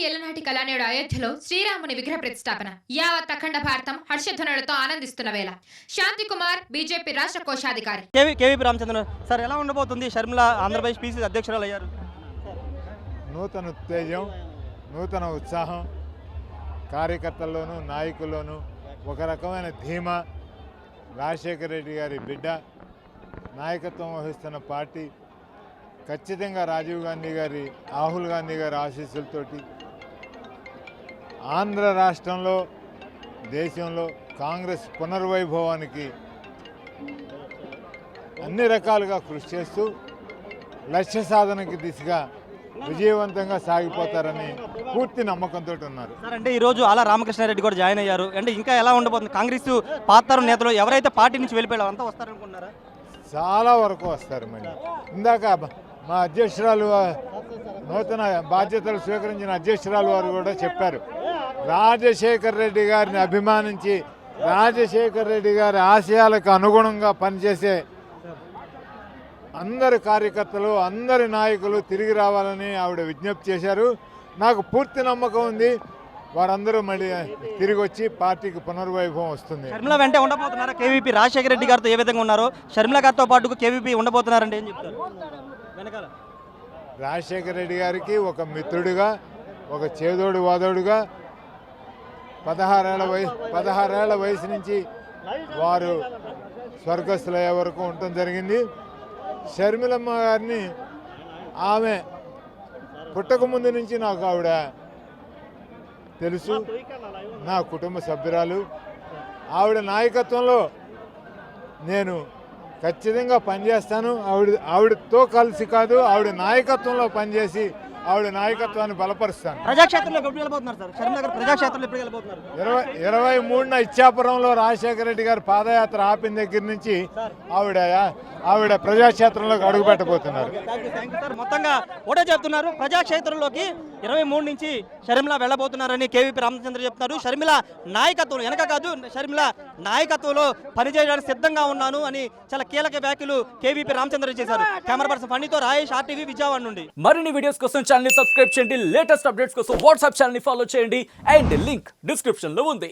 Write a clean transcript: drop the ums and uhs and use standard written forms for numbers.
ఏళ్లనాటి కళానేడు అయోధ్యలో శ్రీరాముని విగ్రహ ప్రతిష్టాపన యావత్ అఖండ భారతం హర్షధ్వనులతో ఆనందిస్తున్న వేళ. శాంతి కుమార్, బీజేపీ రాష్ట్ర కోశాధికారి. కేవీపీ రామచంద్రన్ సార్, ఎలా ఉండబోతుంది? షర్మిల ఆంధ్రప్రదేశ్ పీసీసీ అధ్యక్షురాలు అయ్యారు. నూతన ఉత్తేజం, నూతన ఉత్సాహం కార్యకర్తల్లోనూ నాయకుల్లోనూ ఒక రకమైన ధీమా. రాజశేఖర రెడ్డి గారి బిడ్డ నాయకత్వం వహిస్తున్న పార్టీ ఖచ్చితంగా రాజీవ్ గాంధీ గారి, రాహుల్ గాంధీ గారి ఆశీస్సులతోటి ఆంధ్ర రాష్ట్రంలో, దేశంలో కాంగ్రెస్ పునర్వైభవానికి అన్ని రకాలుగా కృషి చేస్తూ లక్ష్య సాధనకి దిశగా విజయవంతంగా సాగిపోతారని పూర్తి నమ్మకంతో ఉన్నారు. సార్, అంటే ఈరోజు ఆలా రామకృష్ణారెడ్డి కూడా జాయిన్ అయ్యారు. అంటే ఇంకా ఎలా ఉండబోతుంది? కాంగ్రెస్ పాతరం నేతలు ఎవరైతే పార్టీ నుంచి వెళ్ళిపోయారో అంతా వస్తారనుకుంటున్నారా? చాలా వరకు వస్తారు. మళ్ళీ ఇందాక మా అధ్యక్షురాలు, నూతన బాధ్యతలు స్వీకరించిన అధ్యక్షురాలు వారు కూడా చెప్పారు, రాజశేఖర రెడ్డి గారిని అభిమానించి రాజశేఖర రెడ్డి గారి ఆశయాలకు అనుగుణంగా పనిచేసే అందరి కార్యకర్తలు, అందరి నాయకులు తిరిగి రావాలని ఆవిడ విజ్ఞప్తి చేశారు. నాకు పూర్తి నమ్మకం ఉంది, వారందరూ మళ్ళీ తిరిగి వచ్చి పార్టీకి పునర్వైభవం వస్తుంది. షర్మిల వెంటే ఉండబోతున్నారా? కేవీపీ రాజశేఖర రెడ్డి గారితో ఏ విధంగా ఉన్నారో షర్మిల గారితో పాటు కేవీపీ ఉండబోతున్నారంటే ఏం చెప్తారు? వెనకాల రాజశేఖర రెడ్డి గారికి ఒక మిత్రుడిగా, ఒక చేదోడు వాదోడుగా 16 ఏళ్ల వయసు నుంచి వారు స్వర్గస్థులయ్యే వరకు ఉండటం జరిగింది. షర్మిలమ్మ గారిని ఆమె పుట్టక ముందు నుంచి నాకు ఆవిడ తెలుసు, నా కుటుంబ సభ్యురాలు. ఆవిడ నాయకత్వంలో నేను ఖచ్చితంగా పనిచేస్తాను. ఆవిడతో కలిసి కాదు, ఆవిడ నాయకత్వంలో పనిచేసి ఆవిడ నాయకత్వాన్ని బలపరుస్తాను. ప్రజాక్షేత్రంలో ఎప్పుడు వెళ్ళబోతున్నారు సార్? షర్మిల గారు ప్రజాక్షేత్రంలో ఎప్పుడు వెళ్ళబోతున్నారు? 23న ఇచ్చాపురంలో రాజశేఖర రెడ్డి గారు పాదయాత్ర ఆపిన దగ్గర నుంచి ఆవిడ ప్రజాక్షేత్రంలోకి అడుగు పెట్టబోతున్నారు. మొత్తంగా ఒకటే చెప్తున్నారు, ప్రజాక్షేత్రంలోకి 23 నుంచి షర్మిల వెళ్ళబోతున్నారని కేవీపీ రామచంద్ర చెప్తున్నారు. షర్మిల నాయకత్వం వెనక కాదు, షర్మిల నాయకత్వంలో పనిచేయడానికి సిద్ధంగా ఉన్నాను అని చాలా కీలక వ్యాఖ్యలు కేవీపీ రామచంద్ర చేశారు. Camera person ఫణితో Rayesh, RTV, Vijayawada నుండి. మరిన్ని వీడియోస్ కోసం ఛానల్ ని సబ్స్క్రైబ్ చేయండి, లేటెస్ట్ అప్డేట్స్ కోసం వాట్సాప్ ఛానల్ ని ఫాలో చేయండి అండ్ లింక్ డిస్క్రిప్షన్ లో ఉంది.